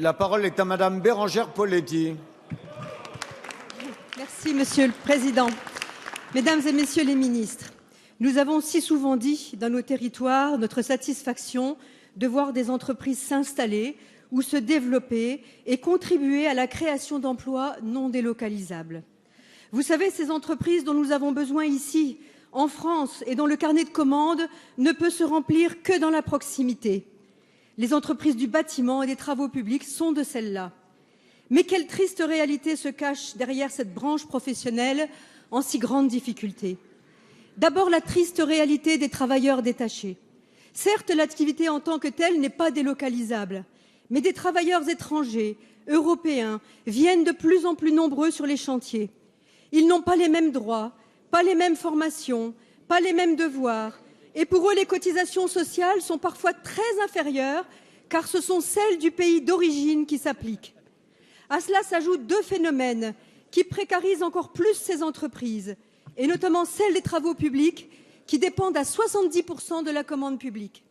La parole est à Madame Bérengère Poletti. Merci, Monsieur le Président. Mesdames et Messieurs les ministres, nous avons si souvent dit dans nos territoires notre satisfaction de voir des entreprises s'installer ou se développer et contribuer à la création d'emplois non délocalisables. Vous savez, ces entreprises dont nous avons besoin ici, en France, et dont le carnet de commandes ne peut se remplir que dans la proximité. Les entreprises du bâtiment et des travaux publics sont de celles-là. Mais quelle triste réalité se cache derrière cette branche professionnelle en si grande difficulté? D'abord, la triste réalité des travailleurs détachés. Certes, l'activité en tant que telle n'est pas délocalisable, mais des travailleurs étrangers, européens, viennent de plus en plus nombreux sur les chantiers. Ils n'ont pas les mêmes droits, pas les mêmes formations, pas les mêmes devoirs. Et pour eux, les cotisations sociales sont parfois très inférieures, car ce sont celles du pays d'origine qui s'appliquent. À cela s'ajoutent deux phénomènes qui précarisent encore plus ces entreprises, et notamment celles des travaux publics, qui dépendent à 70% de la commande publique.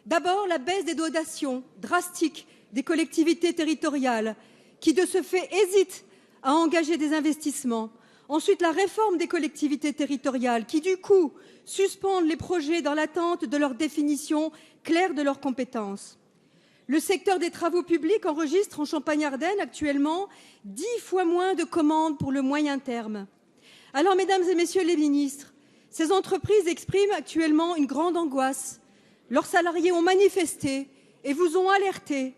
D'abord, la baisse des dotations drastiques des collectivités territoriales, qui de ce fait hésitent à engager des investissements. Ensuite, la réforme des collectivités territoriales qui, du coup, suspendent les projets dans l'attente de leur définition claire de leurs compétences. Le secteur des travaux publics enregistre en Champagne-Ardenne actuellement 10 fois moins de commandes pour le moyen terme. Alors, mesdames et messieurs les ministres, ces entreprises expriment actuellement une grande angoisse. Leurs salariés ont manifesté et vous ont alerté.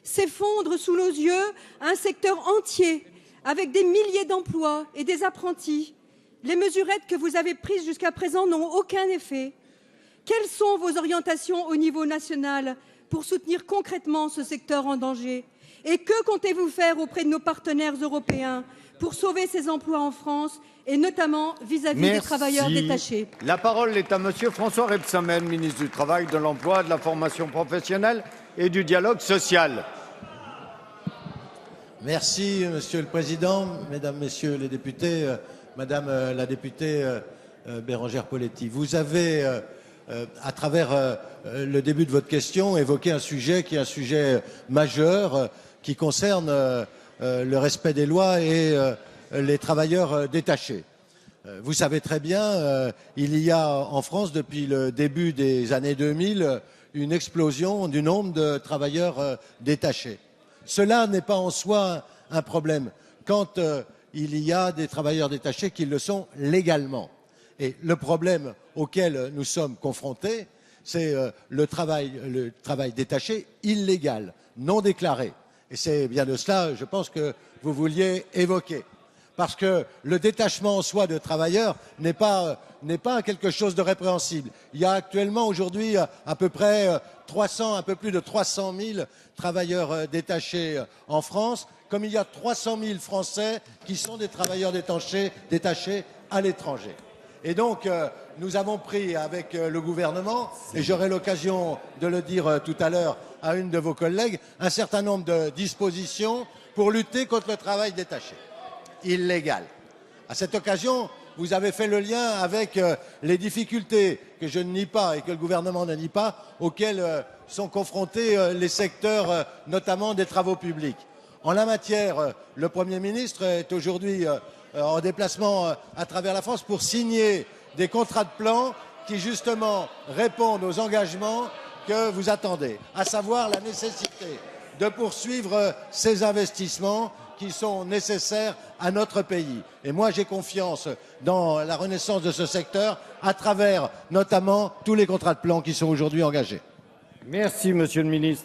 S'effondre sous nos yeux un secteur entier avec des milliers d'emplois et des apprentis. Les mesurettes que vous avez prises jusqu'à présent n'ont aucun effet. Quelles sont vos orientations au niveau national pour soutenir concrètement ce secteur en danger? Et que comptez-vous faire auprès de nos partenaires européens pour sauver ces emplois en France et notamment vis-à-vis des travailleurs détachés? La parole est à Monsieur François Rebsamen, ministre du Travail, de l'Emploi, de la Formation professionnelle et du Dialogue social. Merci, Monsieur le Président, Mesdames, Messieurs les députés, Madame la députée Bérengère Poletti. Vous avez, à travers le début de votre question, évoqué un sujet qui est un sujet majeur qui concerne le respect des lois et les travailleurs détachés. Vous savez très bien, il y a en France, depuis le début des années 2000, une explosion du nombre de travailleurs détachés. Cela n'est pas en soi un problème quand il y a des travailleurs détachés qui le sont légalement. Et le problème auquel nous sommes confrontés, c'est le travail détaché illégal, non déclaré. Et c'est bien de cela, je pense, que vous vouliez évoquer. Parce que le détachement en soi de travailleurs n'est pas quelque chose de répréhensible. Il y a actuellement aujourd'hui à peu près un peu plus de 300 000 travailleurs détachés en France, comme il y a 300 000 Français qui sont des travailleurs détachés à l'étranger. Et donc, nous avons pris avec le gouvernement, et j'aurai l'occasion de le dire tout à l'heure à une de vos collègues, un certain nombre de dispositions pour lutter contre le travail détaché illégal. À cette occasion, vous avez fait le lien avec les difficultés que je ne nie pas et que le gouvernement ne nie pas, auxquelles sont confrontés les secteurs, notamment des travaux publics. En la matière, le Premier ministre est aujourd'hui en déplacement à travers la France pour signer des contrats de plan qui, justement, répondent aux engagements que vous attendez, à savoir la nécessité de poursuivre ces investissements qui sont nécessaires à notre pays. Et moi, j'ai confiance dans la renaissance de ce secteur à travers, notamment, tous les contrats de plan qui sont aujourd'hui engagés. Merci, Monsieur le ministre.